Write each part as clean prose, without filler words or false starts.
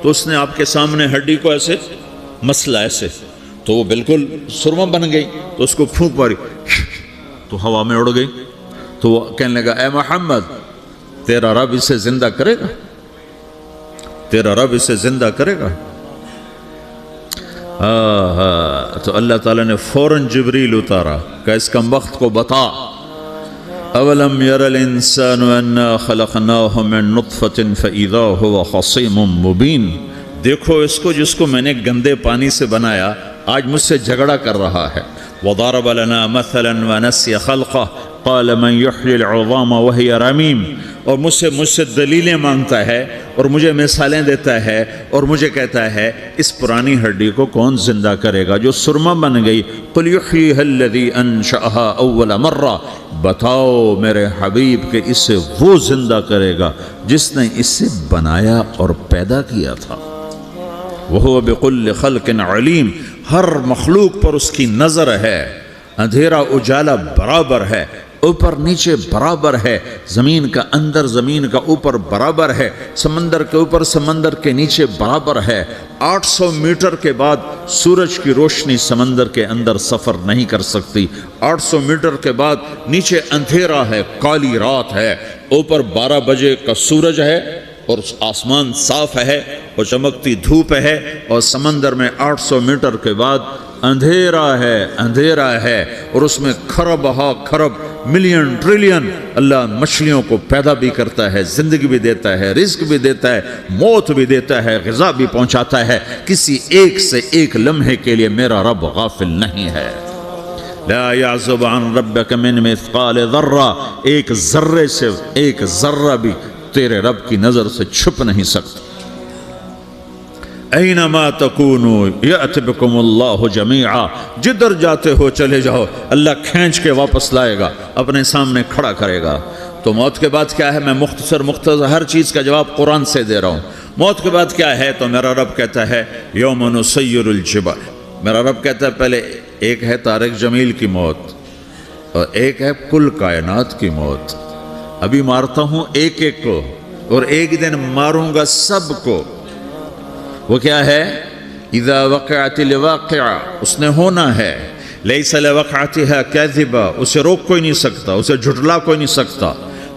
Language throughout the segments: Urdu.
تو اس نے آپ کے سامنے ہڈی کو ایسے مسلا ایسے، تو وہ بالکل سرما بن گئی، تو اس کو پھونک ماری تو ہوا میں اڑ گئی۔ تو وہ کہنے لگا اے محمد تیرا رب اسے زندہ کرے گا، تیرا رب اسے زندہ کرے گا؟ تو اللہ تعالیٰ نے فوراً جبریل اتارا کہ اس کم وقت کو بتا، اولم یر الانسان انا خلقناہ من نطفۃ فاذا هو خصیم مبین، دیکھو اس کو جس کو میں نے گندے پانی سے بنایا آج مجھ سے جھگڑا کر رہا ہے۔ وضرب لنا مثلا ونسی خلقہ قال من یحیی العظام وہی رمیم، اور مجھ سے دلیلیں مانگتا ہے اور مجھے مثالیں دیتا ہے اور مجھے کہتا ہے اس پرانی ہڈی کو کون زندہ کرے گا جو سرما بن گئی؟ قل یحییھا الذی انشأھا اول مرہ، بتاؤ میرے حبیب کہ اسے وہ زندہ کرے گا جس نے اسے بنایا اور پیدا کیا تھا۔ وہو بکل خلق علیم، ہر مخلوق پر اس کی نظر ہے، اندھیرا اجالا برابر ہے، اوپر نیچے برابر ہے، زمین کا اندر زمین کا اوپر برابر ہے، سمندر کے اوپر سمندر کے نیچے برابر ہے۔ 800 میٹر کے بعد سورج کی روشنی سمندر کے اندر سفر نہیں کر سکتی، 800 میٹر کے بعد نیچے اندھیرا ہے، کالی رات ہے، اوپر 12 بجے کا سورج ہے اور آسمان صاف ہے اور چمکتی دھوپ ہے، اور سمندر میں 800 میٹر کے بعد اندھیرا ہے اور اس میں کھرب ہا کھرب ملین ٹریلین اللہ مچھلیوں کو پیدا بھی کرتا ہے، زندگی بھی دیتا ہے، رزق بھی دیتا ہے، موت بھی دیتا ہے، غذا بھی پہنچاتا ہے۔ کسی ایک سے ایک لمحے کے لیے میرا رب غافل نہیں ہے۔ لا يعزب عن ربك من مثقال ذرہ، ایک ذرے سے ایک ذرہ بھی تیرے رب کی نظر سے چھپ نہیں سکتا۔ اینما تکونوا یأت بکم اللہ جمیعا، جدھر جاتے ہو چلے جاؤ اللہ کھینچ کے واپس لائے گا، اپنے سامنے کھڑا کرے گا۔ تو موت کے بعد کیا ہے؟ میں مختصر ہر چیز کا جواب قرآن سے دے رہا ہوں۔ موت کے بعد کیا ہے؟ تو میرا رب کہتا ہے یوم نسیر الجبال، میرا رب کہتا ہے پہلے ایک ہے طارق جمیل کی موت اور ایک ہے کل کائنات کی موت۔ ابھی مارتا ہوں ایک ایک کو اور ایک دن ماروں گا سب کو۔ وہ کیا ہے؟ اذا وقعت الواقعہ، اس نے ہونا ہے، لیس لوقعتها کاذبہ، اسے روک کوئی نہیں سکتا، اسے جھٹلا کوئی نہیں سکتا۔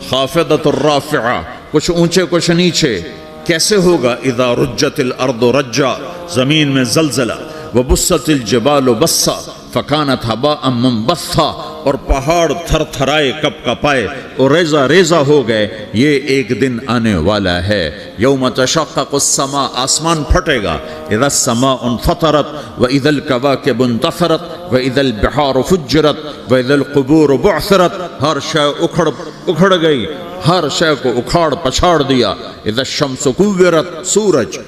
خافضۃ الرافعہ، کچھ اونچے کچھ نیچے۔ کیسے ہوگا؟ اذا رجت الارض رجا، زمین میں زلزلہ، وبست الجبال بسا فکانت ہباء منبثا، اور پہاڑ تھر تھرائے کپ کپائے اور ریزہ ریزہ ہو گئے۔ یہ ایک دن آنے والا ہے، یوم تشقق السماء، آسمان پھٹے گا، اذا السماء انفطرت واذا الکواکب انتثرت واذا البحار فجرت واذا القبور بعثرت، ہر شے اکھڑ گئی، ہر شے کو اکھاڑ پچھاڑ دیا۔ اذا الشمس کورت، سورج،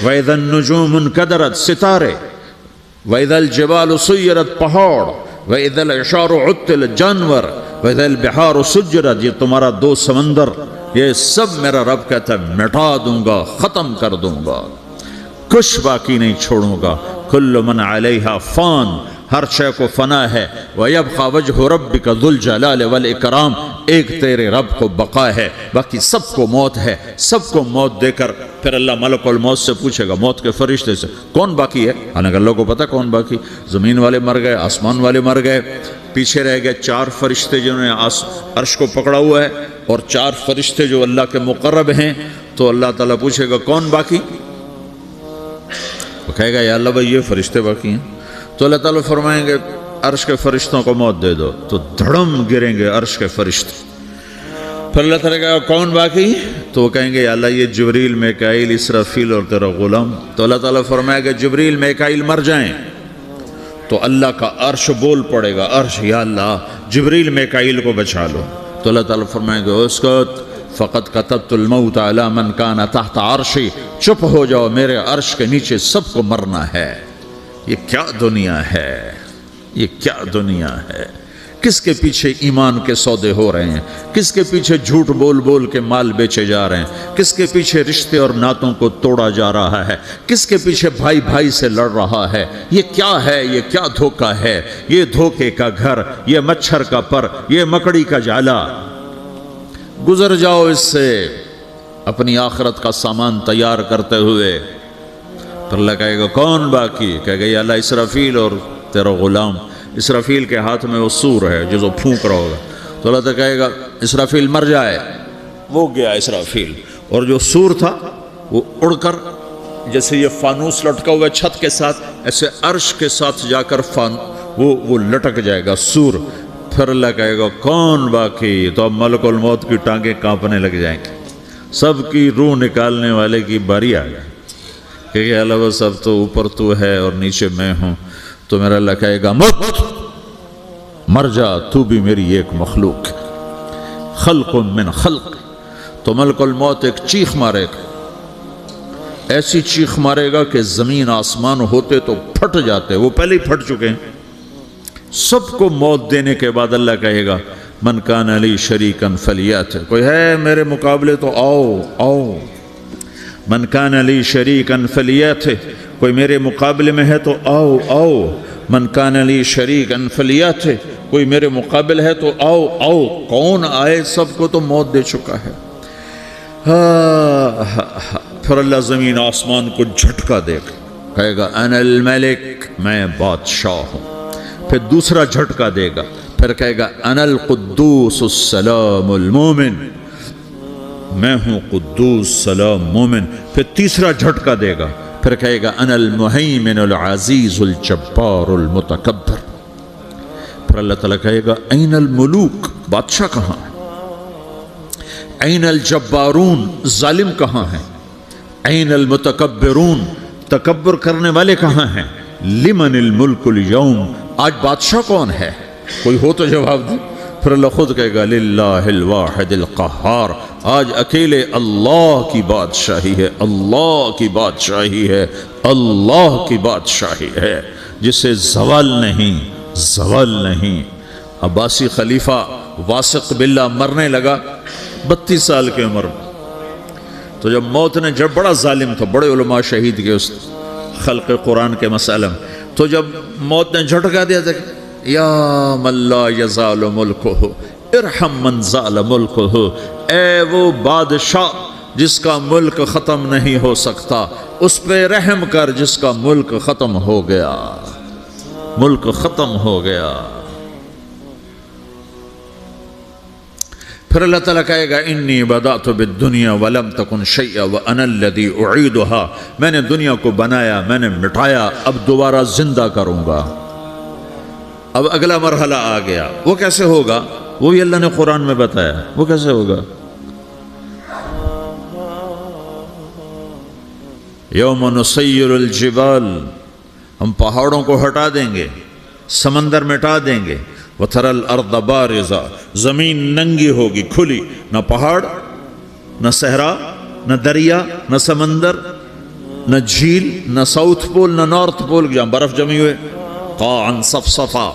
واذا النجوم انکدرت، ستارے، وَإِذَا الْجِبَالُ سُيِّرَتْ پہاڑ، وَإِذَا الْعِشَارُ عُطِّلَتْ جانور، وَإِذَا الْبِحَارُ سُجِّرَتْ، یہ تمہارا دو سمندر، یہ سب میرا رب کہتا ہے مٹا دوں گا، ختم کر دوں گا، کچھ باقی نہیں چھوڑوں گا۔ كُلُّ مَنْ عَلَيْهَا فان، ہر شے کو فنا ہے۔ وَيَبْقَى وَجْهُ رَبِّكَ ذُو الْجَلَالِ وَالْإِكْرَامِ، ایک تیرے رب کو بقا ہے، باقی سب کو موت ہے۔ سب کو موت دے کر پھر اللہ ملک الموت سے پوچھے گا، موت کے فرشتے سے، کون باقی ہے؟ حالانکہ اللہ کو پتہ کون باقی، زمین والے مر گئے، آسمان والے مر گئے، پیچھے رہ گئے 4 فرشتے جنہوں نے عرش کو پکڑا ہوا ہے اور 4 فرشتے جو اللہ کے مقرب ہیں۔ تو اللہ تعالیٰ پوچھے گا کون باقی؟ وہ کہے گا یا اللہ بھائی یہ فرشتے باقی ہیں۔ تو اللہ تعالیٰ فرمائیں گے عرش کے فرشتوں کو موت دے دو، تو دھڑم گریں گے عرش کے فرشتے۔ پھر اللہ تعالیٰ کہا کون باقی؟ تو وہ کہیں گے یا اللہ یہ جبریل، میکائیل، اسرافیل اور تیرا غلام۔ تو اللہ تعالیٰ فرمائے گا جبریل میکائیل مر جائیں، تو اللہ کا عرش بول پڑے گا، عرش یا اللہ جبریل میکائیل کو بچا لو۔ تو اللہ تعالیٰ فرمائے گا اسکت فقط کتبت الموت علی من کان تحت عرشی، چپ ہو جاؤ، میرے عرش کے نیچے سب کو مرنا ہے۔ یہ کیا دنیا ہے، یہ کیا دنیا ہے؟ کس کے پیچھے ایمان کے سودے ہو رہے ہیں؟ کس کے پیچھے جھوٹ بول بول کے مال بیچے جا رہے ہیں؟ کس کے پیچھے رشتے اور ناتوں کو توڑا جا رہا ہے؟ کس کے پیچھے بھائی بھائی سے لڑ رہا ہے؟ یہ کیا ہے؟ یہ کیا دھوکہ ہے؟ یہ دھوکے کا گھر، یہ مچھر کا پر، یہ مکڑی کا جالا۔ گزر جاؤ اس سے، اپنی آخرت کا سامان تیار کرتے ہوئے. پھر اللہ کہے گا کون باقی؟ کہے گا یا اللہ اسرافیل اور تیرا غلام. اسرافیل کے ہاتھ میں وہ سور ہے جو پھونک رہا ہوگا. تو اللہ تعالیٰ کہے گا اسرافیل مر جائے. وہ گیا اسرافیل، اور جو سور تھا وہ اڑ کر جیسے یہ فانوس لٹکا ہوا چھت کے ساتھ ایسے عرش کے ساتھ جا کر وہ لٹک جائے گا سور. پھر اللہ کہے گا کون باقی؟ تو اب ملک الموت کی ٹانگیں کانپنے لگ جائیں گے. سب کی روح نکالنے والے کی باری آ گئی کہ اللہ وہ سب تو اوپر تو ہے اور نیچے میں ہوں. تو میرا اللہ کہے گا موت مر جا، تو بھی میری ایک مخلوق ہے، خلق من خلق. تو ملک الموت ایک چیخ مارے گا، ایسی چیخ مارے گا کہ زمین آسمان ہوتے تو پھٹ جاتے. وہ پہلے ہی پھٹ چکے ہیں. سب کو موت دینے کے بعد اللہ کہے گا من کان علی شریکن فلیات. کوئی ہے میرے مقابلے تو آؤ آؤ. من کان علی شریکن فلیات، کوئی میرے مقابلے میں ہے تو آؤ آؤ. من کان علی شریکن فلیات، کوئی میرے مقابل ہے تو آؤ آؤ. کون آئے؟ سب کو تو موت دے چکا ہے. پھر اللہ زمین آسمان کو جھٹکا دے گا، کہے گا انا الملک، میں بادشاہ ہوں. پھر دوسرا جھٹکا دے گا، پھر کہے گا انا القدوس السلام المومن، میں ہوں قدوس سلام مومن. پھر تیسرا جھٹکا دے گا، پھر کہے گا انا المہیمن العزیز الجبار المتکبر. پھر اللہ تعالیٰ کہے گا این الملوک، بادشاہ کہاں ہے؟ این الجبارون، ظالم کہاں ہیں؟ این المتکبرون، تکبر کرنے والے کہاں ہیں؟ لمن الملک اليوم، آج بادشاہ کون ہے؟ کوئی ہو تو جواب دے. پھر اللہ خود کہے گا للہ الواحد القہار، آج اکیلے اللہ کی بادشاہی ہے، اللہ کی بادشاہی ہے، اللہ کی بادشاہی ہے جسے زوال نہیں، زوال نہیں. عباسی خلیفہ واسق باللہ مرنے لگا 32 سال کی عمر میں. تو جب موت نے، جب بڑا ظالم تھا، بڑے علماء شہید کے اس خلق قرآن کے مسئلہ میں، تو جب موت نے جھٹکا دیا تھا یا من لا یزال ملکہ ارحم من زال ملکہ، اے وہ بادشاہ جس کا ملک ختم نہیں ہو سکتا، اس پہ رحم کر جس کا ملک ختم ہو گیا، ملک ختم ہو گیا. پھر اللہ تعالیٰ کہے گا انی بدأت بالدنیا ولم تکن شیئا وانا الذی اعیدہا، میں نے دنیا کو بنایا، میں نے مٹایا، اب دوبارہ زندہ کروں گا. اب اگلا مرحلہ آ گیا. وہ کیسے ہوگا؟ وہ بھی اللہ نے قرآن میں بتایا. وہ کیسے ہوگا؟ یوم نسیر الجبال، ہم پہاڑوں کو ہٹا دیں گے، سمندر مٹا دیں گے. وَتَرَى الْأَرْضَ بَارِزَةً، زمین ننگی ہوگی، کھلی، نہ پہاڑ، نہ صحرا، نہ دریا، نہ سمندر، نہ جھیل، نہ ساؤتھ پول، نہ نارتھ پول جہاں برف جمی ہوئے. قَاعًا صَفْصَفًا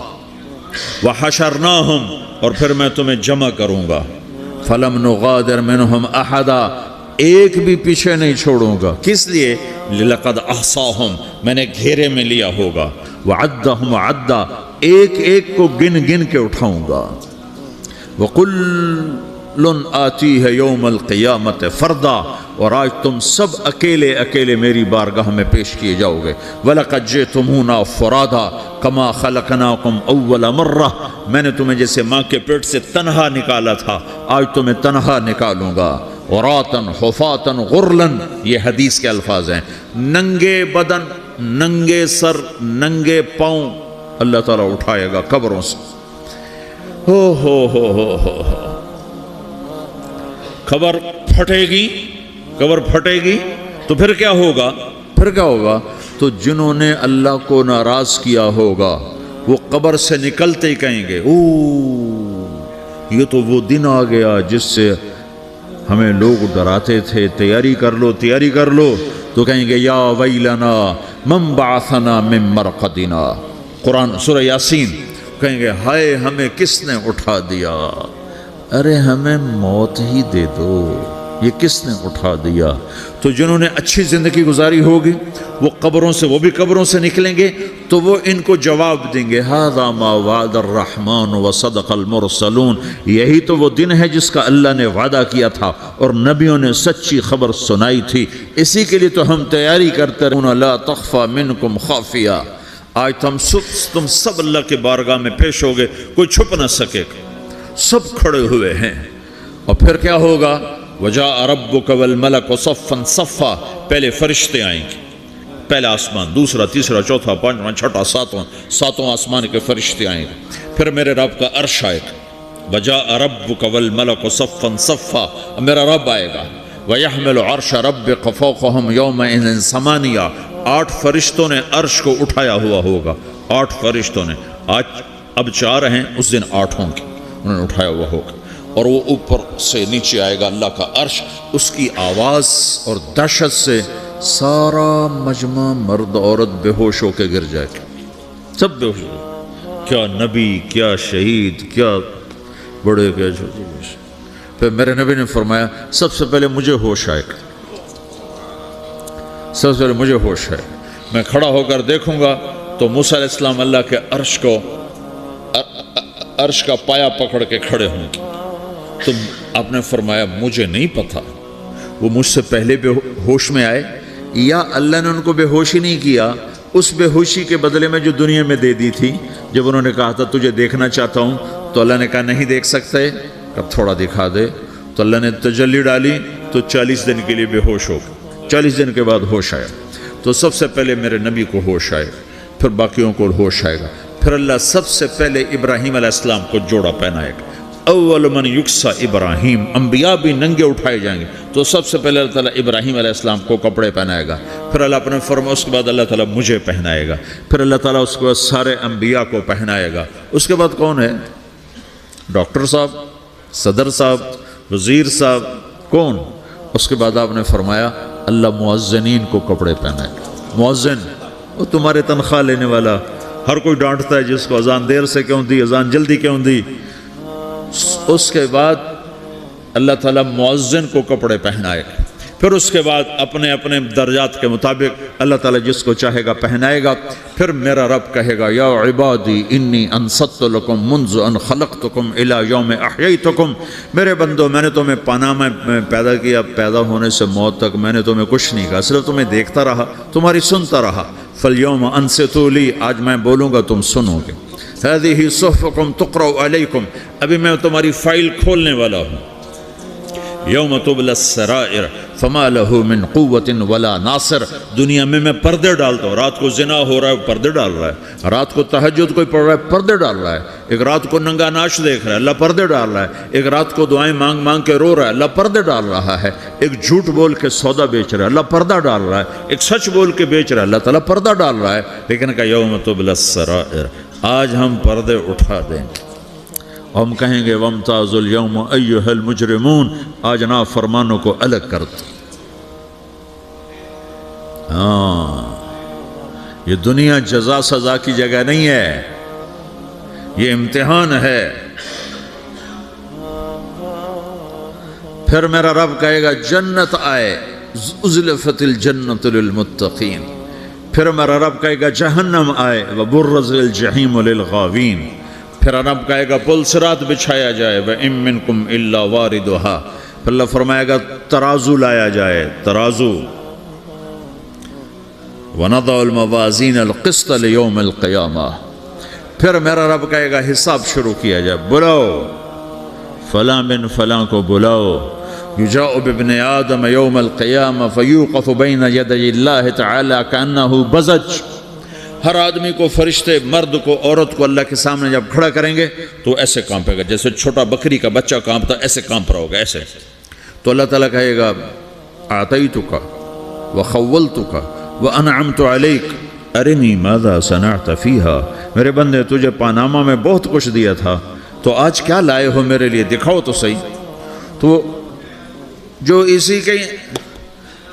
وَحَشَرْنَاهُمْ، اور پھر میں تمہیں جمع کروں گا. فَلَمْ نُغَادِرْ مِنْهُمْ أَحَدًا، ایک بھی پیچھے نہیں چھوڑوں گا. کس لیے؟ لَقَدْ أَحْصَاهُمْ، میں نے گھیرے میں لیا ہوگا. وَعَدَّهُمْ عَدًّا، ایک ایک کو گن گن کے اٹھاؤں گا. وَكُلٌّ آتِيهَ يَوْمَ الْقِيَامَةِ فَرْدًا، اور آج تم سب اکیلے اکیلے میری بارگاہ میں پیش کیے جاؤ گے. وَلَقَدْ جِئْتُمُونَا فُرَادًا كَمَا خَلَقْنَاكُمْ أَوَّلَ مَرَّةٍ، میں نے تمہیں جیسے ماں کے پیٹ سے تنہا نکالا تھا، آج تمہیں تنہا نکالوں گا. عُرَاةً حُفَاةً غُرْلًا، یہ حدیث کے الفاظ ہیں. ننگے بدن، ننگے سر، ننگے پاؤں اللہ تعالیٰ اٹھائے گا قبروں سے. ہو قبر پھٹے گی، قبر پھٹے گی تو پھر کیا ہوگا؟ پھر کیا ہوگا؟ تو جنہوں نے اللہ کو ناراض کیا ہوگا وہ قبر سے نکلتے ہی کہیں گے یہ تو وہ دن آ گیا جس سے ہمیں لوگ ڈراتے تھے، تیاری کر لو تیاری کر لو. تو کہیں گے یا ویلنا من بعثنا من مرقدنا، قرآن سورہ یاسین. کہیں گے ہائے ہمیں کس نے اٹھا دیا، ارے ہمیں موت ہی دے دو، یہ کس نے اٹھا دیا. تو جنہوں نے اچھی زندگی گزاری ہوگی وہ قبروں سے، وہ بھی قبروں سے نکلیں گے تو وہ ان کو جواب دیں گے ھذا ما وعد الرحمن وصدق المرسلون، یہی تو وہ دن ہے جس کا اللہ نے وعدہ کیا تھا اور نبیوں نے سچی خبر سنائی تھی، اسی کے لیے تو ہم تیاری کرتے رہے، لا تخفى منکم خافیہ، آج تم سب اللہ کے بارگاہ میں پیش ہوگے، کوئی چھپ نہ سکے، سب کھڑے ہوئے ہیں۔ اور پھر کیا ہوگا؟ وجاء ربک والملک صفا صفا، پہلے فرشتے آئیں گے، پہلا آسمان، دوسرا، تیسرا، چوتھا، پانچواں، چھٹا، ساتواں آسمان کے فرشتے آئیں گے، پھر میرے رب کا عرش آئے گا، وجاء ربک والملک صفا صفا، میرا رب آئے گا، وَيَحْمِلُ عَرْشَ رَبِّكَ فَوْقَهُمْ يَوْمَئِذٍ ثَمَانِيَةٌ، 8 فرشتوں نے عرش کو اٹھایا ہوا ہوگا، 8 فرشتوں نے، آج اب 4 ہیں، اس دن 8 ہوں گے، انہوں نے اٹھایا ہوا ہوگا، اور وہ اوپر سے نیچے آئے گا اللہ کا عرش، اس کی آواز اور دہشت سے سارا مجمع مرد عورت بے ہوش ہو کے گر جائے گا، سب بے ہوش ہو، کیا نبی، کیا شہید، کیا بڑے، کیا چھوٹے۔ پھر میرے نبی نے فرمایا سب سے پہلے مجھے ہوش آئے گا، سب سے پہلے مجھے ہوش آئے گا، میں کھڑا ہو کر دیکھوں گا تو موسیٰ علیہ السلام اللہ کے عرش کا پایا پکڑ کے کھڑے ہوں گے، تو آپ نے فرمایا مجھے نہیں پتا وہ مجھ سے پہلے بے ہوش میں آئے یا اللہ نے ان کو بے ہوش ہی نہیں کیا، اس بے ہوشی کے بدلے میں جو دنیا میں دے دی تھی، جب انہوں نے کہا تھا تجھے دیکھنا چاہتا ہوں تو اللہ نے کہا نہیں دیکھ سکتے، اب تھوڑا دکھا دے، تو اللہ نے تجلی ڈالی تو 40 دن کے لیے بے ہوش ہو گئے، 40 دن کے بعد ہوش آیا، تو سب سے پہلے میرے نبی کو ہوش آئے، پھر باقیوں کو ہوش آئے گا، پھر اللہ سب سے پہلے ابراہیم علیہ السلام کو جوڑا پہنائے گا، اول من یکسا ابراہیم، انبیاء بھی ننگے اٹھائے جائیں گے، تو سب سے پہلے اللہ تعالیٰ ابراہیم علیہ السلام کو کپڑے پہنائے گا، پھر اللہ اپنے فرما، اس کے بعد اللہ تعالیٰ مجھے پہنائے گا، پھر اللہ تعالیٰ اس کے بعد سارے انبیاء کو پہنائے گا، اس کے بعد کون ہے؟ ڈاکٹر صاحب، صدر صاحب، وزیر صاحب، کون؟ اس کے بعد آپ نے فرمایا اللہ مؤذنین کو کپڑے پہنائے گا، مؤذن وہ تمہارے تنخواہ لینے والا، ہر کوئی ڈانٹتا ہے جس کو اذان دیر سے کیوں دی، اذان جلدی کیوں دی، اس کے بعد اللہ تعالیٰ مؤذن کو کپڑے پہنائے گا، پھر اس کے بعد اپنے اپنے درجات کے مطابق اللہ تعالیٰ جس کو چاہے گا پہنائے گا، پھر میرا رب کہے گا یا عبادی انی انصت لکم منذ ان خلقتکم الی یوم احییتکم، میرے بندو میں نے تمہیں پاناما میں پیدا کیا، پیدا ہونے سے موت تک میں نے تمہیں کچھ نہیں کہا، صرف تمہیں دیکھتا رہا، تمہاری سنتا رہا، فالیوم انصتوا لی، آج میں بولوں گا تم سنو گے، هذه صحفکم تقرأ علیکم، ابھی میں تمہاری فائل کھولنے والا ہوں، یوم تبلی السرائر فما له من قوت ولا ناصر، دنیا میں پردے ڈالتا ہوں، رات کو زنا ہو رہا ہے پردے ڈال رہا ہے، رات کو تہجد کوئی پڑھ رہا ہے پردے ڈال رہا ہے، ایک رات کو ننگا ناچ دیکھ رہا ہے اللہ پردے ڈال رہا ہے، ایک رات کو دعائیں مانگ مانگ کے رو رہا ہے اللہ پردے ڈال رہا ہے، ایک جھوٹ بول کے سودا بیچ رہا ہے اللہ پردہ ڈال رہا ہے، ایک سچ بول کے بیچ رہا ہے اللہ تعالیٰ پردہ ڈال رہا ہے، لیکن کہ یوم تبلی السرائر، آج ہم پردے اٹھا دیں گے، ہم کہیں گے وامتازوا اليوم ایھا المجرمون، آج نافرمانوں کو الگ کر دو۔ ہاں، یہ دنیا جزا سزا کی جگہ نہیں ہے، یہ امتحان ہے۔ پھر میرا رب کہے گا جنت آئے، ازلفت الجنت للمتقین، پھر میرا رب کہے گا جہنم آئے، وبرز الجحیم للغاوین، پھر رب کہے گا پل صراط بچھایا جائے، وَإِن مِّنكُمْ إِلَّا وَارِدُهَا، پھر اللہ فرمائے گا ترازو لایا جائے، ترازو، وَنَضَعُ الْمَوَازِينَ الْقِسْطَ لِيَوْمِ الْقِيَامَةِ، پھر میرا رب کہے گا حساب شروع کیا جائے، بلاؤ فلاں بن فلاں کو بلاؤ، یجاء بابن آدم یوم القیامہ فیوقف بین یدی اللہ تعالی کأنہ بزج، ہر آدمی کو، فرشتے، مرد کو، عورت کو اللہ کے سامنے جب کھڑا کریں گے تو ایسے کانپے گا جیسے چھوٹا بکری کا بچہ کانپتا، ایسے کانپ رہا ہوگا ایسے، تو اللہ تعالیٰ کہے گا اعطیتک وخولتک وانعمت علیک ارنی ماذا صنعت فیہا، میرے بندے تجھے پاناما میں بہت کچھ دیا تھا تو آج کیا لائے ہو میرے لیے، دکھاؤ تو صحیح۔ تو جو اسی کے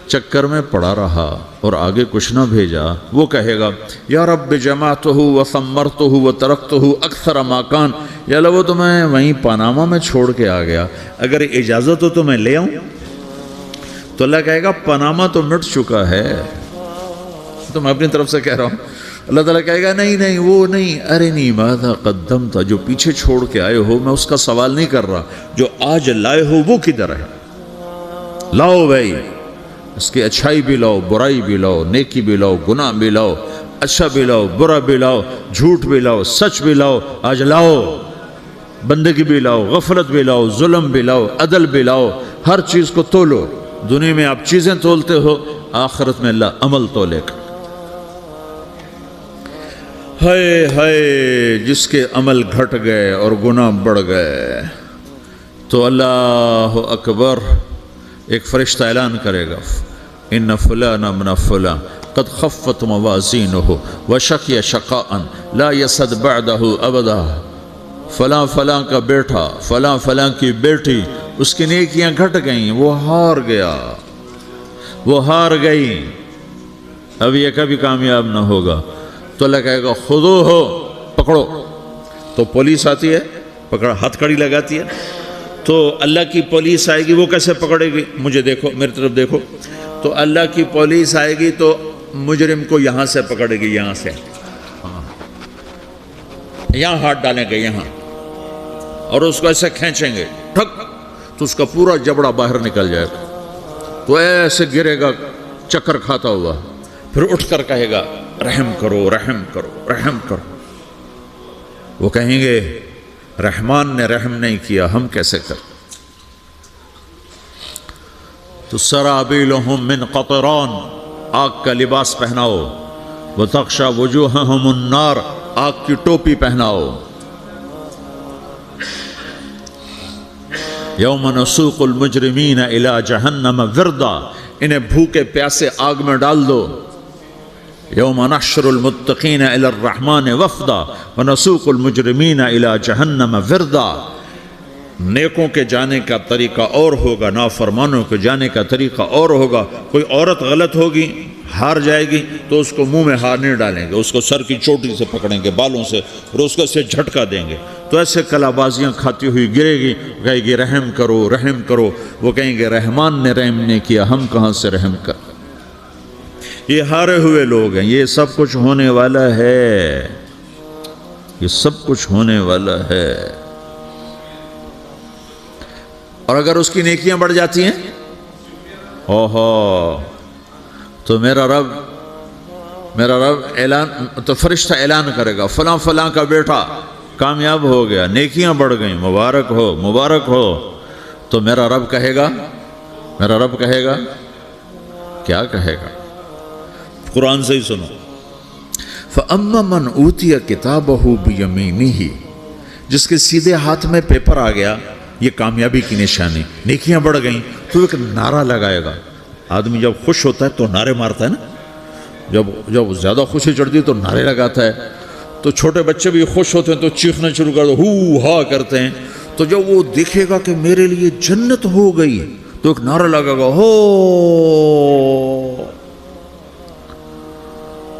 چکر میں پڑا رہا اور آگے کچھ نہ بھیجا، وہ کہے گا یا رب جمعتہ وثمرتہ وترکتہ اکثر ما کان، یا اللہ وہ تو میں وہیں پاناما میں چھوڑ کے آ گیا، اگر اجازت ہو تو میں لے آؤں، تو اللہ کہے گا پاناما تو مٹ چکا ہے، تو میں اپنی طرف سے کہہ رہا ہوں. اللہ تعالیٰ کہے گا نہیں نہیں وہ نہیں، ارنی ماذا قدمت، جو پیچھے چھوڑ کے آئے ہو میں اس کا سوال نہیں کر رہا، جو آج لائے ہو وہ کدھر ہے؟ لاؤ بھائی، اس کی اچھائی بھی لاؤ، برائی بھی لاؤ، نیکی بھی لاؤ، گناہ بھی لاؤ، اچھا بھی لاؤ، برا بھی لاؤ، جھوٹ بھی لاؤ، سچ بھی لاؤ، آج لاؤ. بندگی بھی لاؤ، غفلت بھی لاؤ، ظلم بھی لاؤ، عدل بھی لاؤ، ہر چیز کو تولو. دنیا میں آپ چیزیں تولتے ہو، آخرت میں اللہ عمل تولے گا. ہائے ہائے جس کے عمل گھٹ گئے اور گناہ بڑھ گئے تو اللہ اکبر، ایک فرشتہ اعلان کرے گا ان فلان من فلان قد خفت موازینہ وشقی شقاء لا یسد بعدہ ابدا. فلاں فلاں کا بیٹا، فلاں فلاں کی بیٹی، اس کی نیکیاں گھٹ گئیں، وہ ہار گیا، وہ ہار گئی، اب یہ کبھی کامیاب نہ ہوگا. تو اللہ کہے گا خودو ہو، پکڑو. تو پولیس آتی ہے، پکڑا، ہتھ کڑی لگاتی ہے. تو اللہ کی پولیس آئے گی، وہ کیسے پکڑے گی؟ مجھے دیکھو، میری طرف دیکھو. تو اللہ کی پولیس آئے گی تو مجرم کو یہاں سے پکڑے گی، یہاں سے، یہاں ہاتھ ڈالیں گے یہاں، اور اس کو ایسے کھینچیں گے ٹھک، تو اس کا پورا جبڑا باہر نکل جائے گا. تو ایسے گرے گا چکر کھاتا ہوا، پھر اٹھ کر کہے گا رحم کرو، رحم کرو، رحم کرو. وہ کہیں گے رحمان نے رحم نہیں کیا، ہم کیسے کریں؟ تو سرابیلہم من قطران، آگ کا لباس پہناؤ. وتغشا وجوہہم النار، آگ کی ٹوپی پہناؤ. یوم نسوق المجرمین الی جہنم وردا، انہیں بھوکے پیاسے آگ میں ڈال دو. یوم نحشر المتقین الی الرحمن وفدا ونسوق المجرمین الی جہنم وردا. نیکوں کے جانے کا طریقہ اور ہوگا، نافرمانوں کے جانے کا طریقہ اور ہوگا. کوئی عورت غلط ہوگی، ہار جائے گی تو اس کو منہ میں ہار نہیں ڈالیں گے، اس کو سر کی چوٹی سے پکڑیں گے، بالوں سے، اور اس کو سے جھٹکا دیں گے. تو ایسے کلا بازیاں کھاتی ہوئی گرے گی، کہے گی رحم کرو، رحم کرو. وہ کہیں گے رحمان نے رحم نہیں کیا، ہم کہاں سے رحم کر. یہ ہارے ہوئے لوگ ہیں. یہ سب کچھ ہونے والا ہے، یہ سب کچھ ہونے والا ہے. اور اگر اس کی نیکیاں بڑھ جاتی ہیں، اوہو، تو میرا رب اعلان، تو فرشتہ اعلان کرے گا فلاں فلاں کا بیٹا کامیاب ہو گیا، نیکیاں بڑھ گئیں، مبارک ہو، مبارک ہو. تو میرا رب کہے گا کیا کہے گا؟ قرآن سے ہی سنو. فَأَمَّا مَنْ أُوتِيَ كِتَابَهُ بِيَمِينِهِ، جس کے سیدھے ہاتھ میں پیپر آ گیا، یہ کامیابی کی نشانی، نیکیاں بڑھ گئیں. تو ایک نعرہ لگائے گا. آدمی جب خوش ہوتا ہے تو نعرے مارتا ہے نا، جب زیادہ خوشی چڑھتی ہے تو نعرے لگاتا ہے. تو چھوٹے بچے بھی خوش ہوتے ہیں تو چیخنا شروع کر دو، ہو ہا کرتے ہیں. تو جب وہ دیکھے گا کہ میرے لیے جنت ہو گئی تو ایک نعرہ لگے گا، ہو.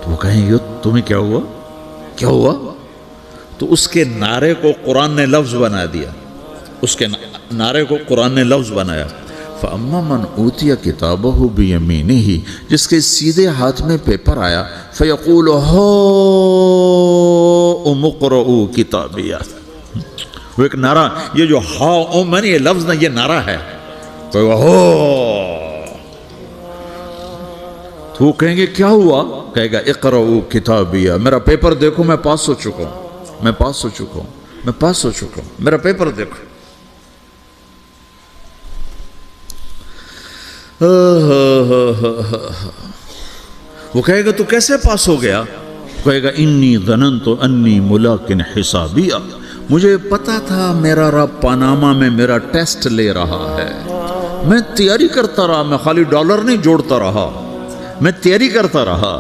تو وہ کہیں گے تمہیں کیا ہوا، کیا ہوا؟ تو اس کے نعرے کو قرآن نے لفظ بنا دیا، اس کے نعرے کو قرآن نے لفظ بنایا. فَأَمَّا مَنْ أُوتِيَ كِتَابَهُ بِيَمِينِهِ، جس کے سیدھے ہاتھ میں پیپر آیا، فَيَقُولُ هَاؤْمُ اقْرَءُوا كِتَابِيَهْ. وہ ایک نعرہ، یہ جو ہاؤم ہے نا، یہ لفظ نہ، یہ نعرہ ہے. تو وہ کہیں گے کیا ہوا؟ کہے گا اقرؤوا کتابیہ، میرا پیپر دیکھو، میں پاس ہو چکا ہوں، میں پاس ہو چکا ہوں، میں پاس ہو چکا ہوں، میرا پیپر دیکھو. وہ کہے گا تو کیسے پاس ہو گیا؟ کہے گا انی ظننت انی ملاق حسابیہ، مجھے پتا تھا میرا رب پاناما میں میرا ٹیسٹ لے رہا ہے. میں تیاری کرتا رہا، میں خالی ڈالر نہیں جوڑتا رہا، میں تیاری کرتا رہا.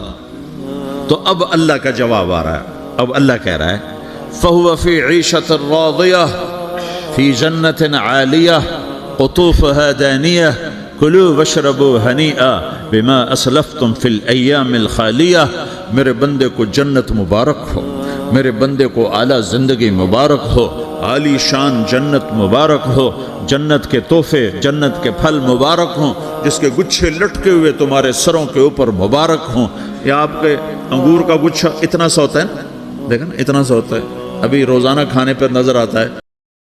تو اب اللہ کا جواب آ رہا ہے. اب اللہ کہہ رہا ہے فَهُوَ فِي عِيشَةٍ رَاضِيَةٍ فِي جَنَّةٍ عَالِيَةٍ قُطُوفُهَا دَانِيَةٌ كُلُوا وَاشْرَبُوا هَنِيئًا بِمَا أَسْلَفْتُمْ فِي الْأَيَّامِ الْخَالِيَةِ. میرے بندے کو جنت مبارک ہو، میرے بندے کو اعلیٰ زندگی مبارک ہو، عالی شان جنت مبارک ہو، جنت کے تحفے، جنت کے پھل مبارک ہوں، جس کے گچھے لٹکے ہوئے تمہارے سروں کے اوپر مبارک ہوں. یا آپ کے انگور کا گچھا اتنا سا ہوتا ہے نا، دیکھیں نا اتنا سا ہوتا ہے، ابھی روزانہ کھانے پر نظر آتا ہے۔